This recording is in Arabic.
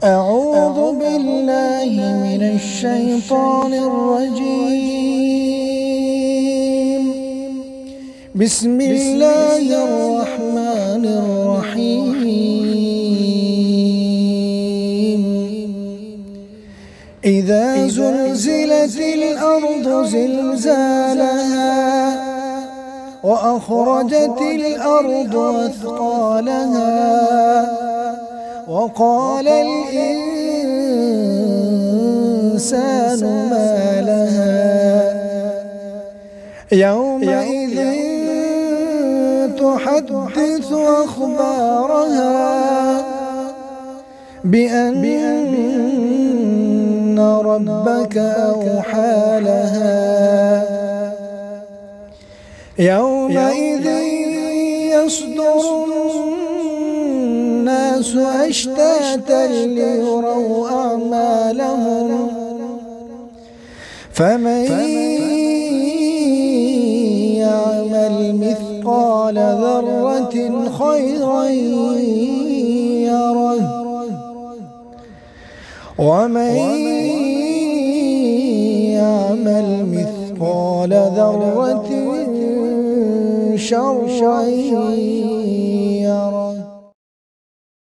أعوذ بالله من الشيطان الرجيم. بسم الله الرحمن الرحيم. إذا زلزلت الأرض زلزالها وأخرجت الأرض أثقالها وقال الإنسان ما لها يومئذ تحدث أخبارها بأن ربك أوحى لها يومئذ يصدر الناس أشتاتا ليروا أعمالهم فمن يعمل مثقال ذرة خيرا يره ومن يعمل مثقال ذرة شرا